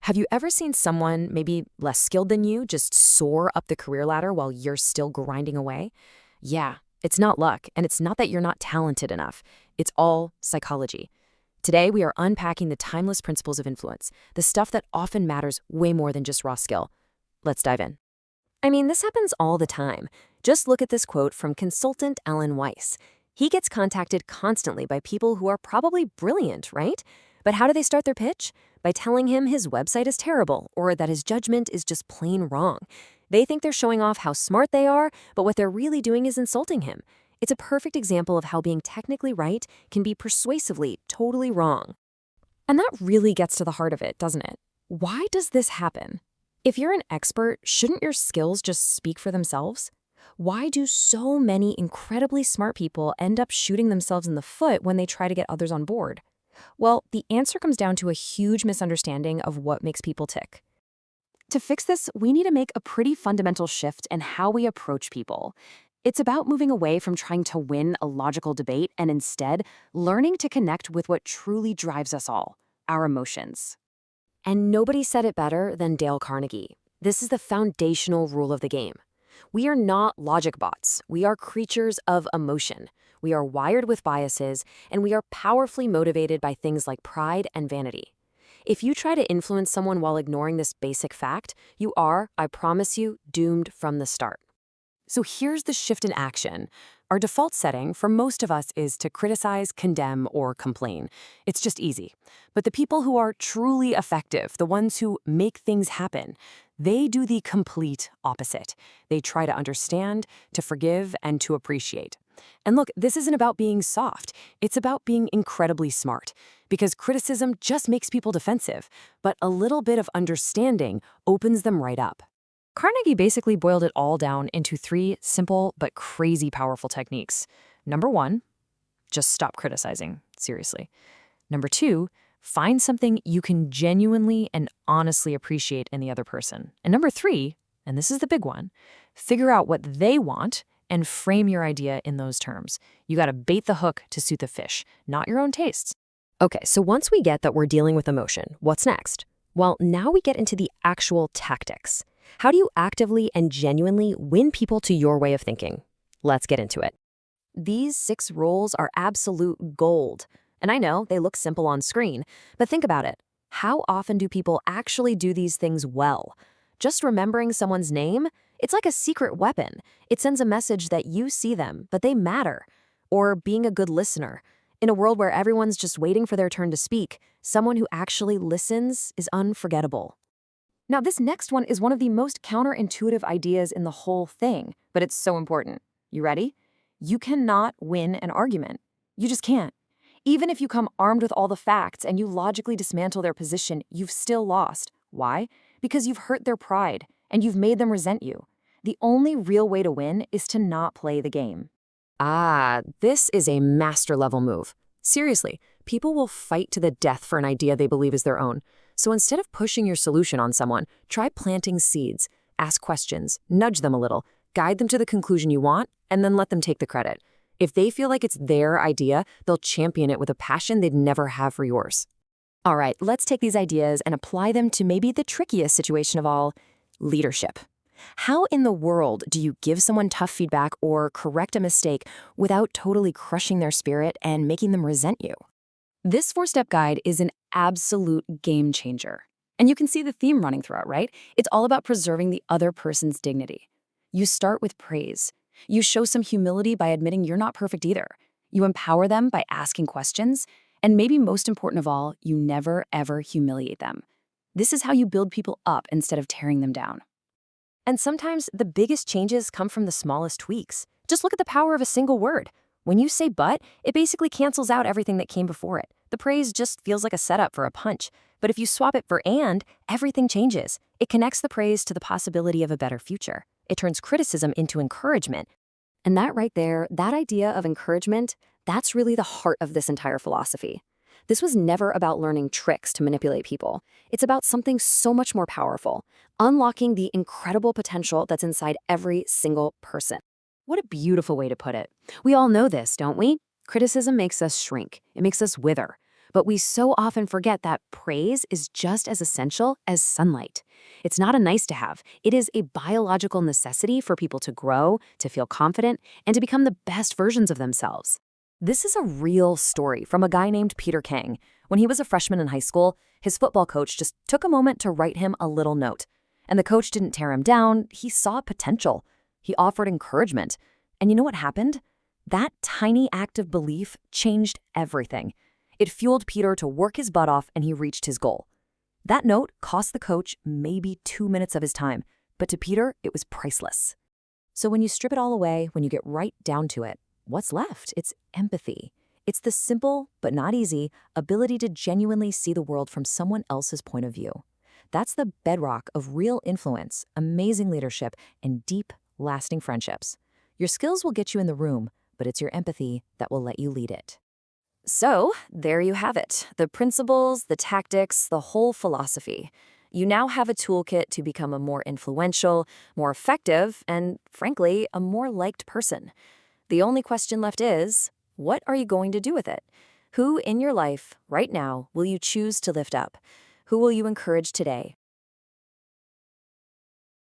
Have you ever seen someone, maybe less skilled than you, just soar up the career ladder while you're still grinding away? Yeah, it's not luck, and it's not that you're not talented enough. It's all psychology. Today, we are unpacking the timeless principles of influence, the stuff that often matters way more than just raw skill. Let's dive in. I mean, this happens all the time. Just look at this quote from consultant Alan Weiss. He gets contacted constantly by people who are probably brilliant, right? But how do they start their pitch? By telling him his website is terrible or that his judgment is just plain wrong. They think they're showing off how smart they are, but what they're really doing is insulting him. It's a perfect example of how being technically right can be persuasively totally wrong. And that really gets to the heart of it, doesn't it? Why does this happen? If you're an expert, shouldn't your skills just speak for themselves? Why do so many incredibly smart people end up shooting themselves in the foot when they try to get others on board? Well, the answer comes down to a huge misunderstanding of what makes people tick. To fix this, we need to make a pretty fundamental shift in how we approach people. It's about moving away from trying to win a logical debate and instead learning to connect with what truly drives us all, our emotions. And nobody said it better than Dale Carnegie. This is the foundational rule of the game. We are not logic bots. We are creatures of emotion. We are wired with biases, and we are powerfully motivated by things like pride and vanity. If you try to influence someone while ignoring this basic fact, you are, I promise you, doomed from the start. So here's the shift in action. Our default setting for most of us is to criticize, condemn, or complain. It's just easy. But the people who are truly effective, the ones who make things happen, they do the complete opposite. They try to understand, to forgive, and to appreciate. And look, this isn't about being soft. It's about being incredibly smart. Because criticism just makes people defensive, but a little bit of understanding opens them right up. Carnegie basically boiled it all down into 3 simple but crazy powerful techniques. Number 1, just stop criticizing, seriously. Number 2, find something you can genuinely and honestly appreciate in the other person. And number 3, and this is the big one, figure out what they want and frame your idea in those terms. You gotta bait the hook to suit the fish, not your own tastes. Okay, so once we get that we're dealing with emotion, what's next? Well, now we get into the actual tactics. How do you actively and genuinely win people to your way of thinking? Let's get into it. These 6 rules are absolute gold. And I know they look simple on screen, but think about it. How often do people actually do these things well? Just remembering someone's name? It's like a secret weapon. It sends a message that you see them, but they matter. Or being a good listener. In a world where everyone's just waiting for their turn to speak, someone who actually listens is unforgettable. Now, this next one is one of the most counterintuitive ideas in the whole thing, but it's so important. You ready? You cannot win an argument. You just can't. Even if you come armed with all the facts and you logically dismantle their position, you've still lost. Why? Because you've hurt their pride and you've made them resent you. The only real way to win is to not play the game. Ah, this is a master-level move. Seriously, people will fight to the death for an idea they believe is their own. So instead of pushing your solution on someone, try planting seeds, ask questions, nudge them a little, guide them to the conclusion you want, and then let them take the credit. If they feel like it's their idea, they'll champion it with a passion they'd never have for yours. All right, let's take these ideas and apply them to maybe the trickiest situation of all, leadership. How in the world do you give someone tough feedback or correct a mistake without totally crushing their spirit and making them resent you? This 4-step guide is an absolute game changer. And you can see the theme running throughout, right? It's all about preserving the other person's dignity. You start with praise. You show some humility by admitting you're not perfect either. You empower them by asking questions. And maybe most important of all, you never, ever humiliate them. This is how you build people up instead of tearing them down. And sometimes the biggest changes come from the smallest tweaks. Just look at the power of a single word. When you say but, it basically cancels out everything that came before it. The praise just feels like a setup for a punch. But if you swap it for and, everything changes. It connects the praise to the possibility of a better future. It turns criticism into encouragement. And that right there, that idea of encouragement, that's really the heart of this entire philosophy. This was never about learning tricks to manipulate people. It's about something so much more powerful, unlocking the incredible potential that's inside every single person. What a beautiful way to put it. We all know this, don't we? Criticism makes us shrink. It makes us wither. But we so often forget that praise is just as essential as sunlight. It's not a nice to have, it is a biological necessity for people to grow, to feel confident, and to become the best versions of themselves. This is a real story from a guy named Peter Kang. When he was a freshman in high school, his football coach just took a moment to write him a little note. And the coach didn't tear him down, he saw potential. He offered encouragement. And you know what happened? That tiny act of belief changed everything. It fueled Peter to work his butt off and he reached his goal. That note cost the coach maybe 2 minutes of his time, but to Peter, it was priceless. So when you strip it all away, when you get right down to it, what's left? It's empathy. It's the simple, but not easy, ability to genuinely see the world from someone else's point of view. That's the bedrock of real influence, amazing leadership, and deep, lasting friendships. Your skills will get you in the room, but it's your empathy that will let you lead it. So, there you have it. The principles, the tactics, the whole philosophy. You now have a toolkit to become a more influential, more effective, and frankly, a more liked person. The only question left is, what are you going to do with it? Who in your life, right now, will you choose to lift up? Who will you encourage today?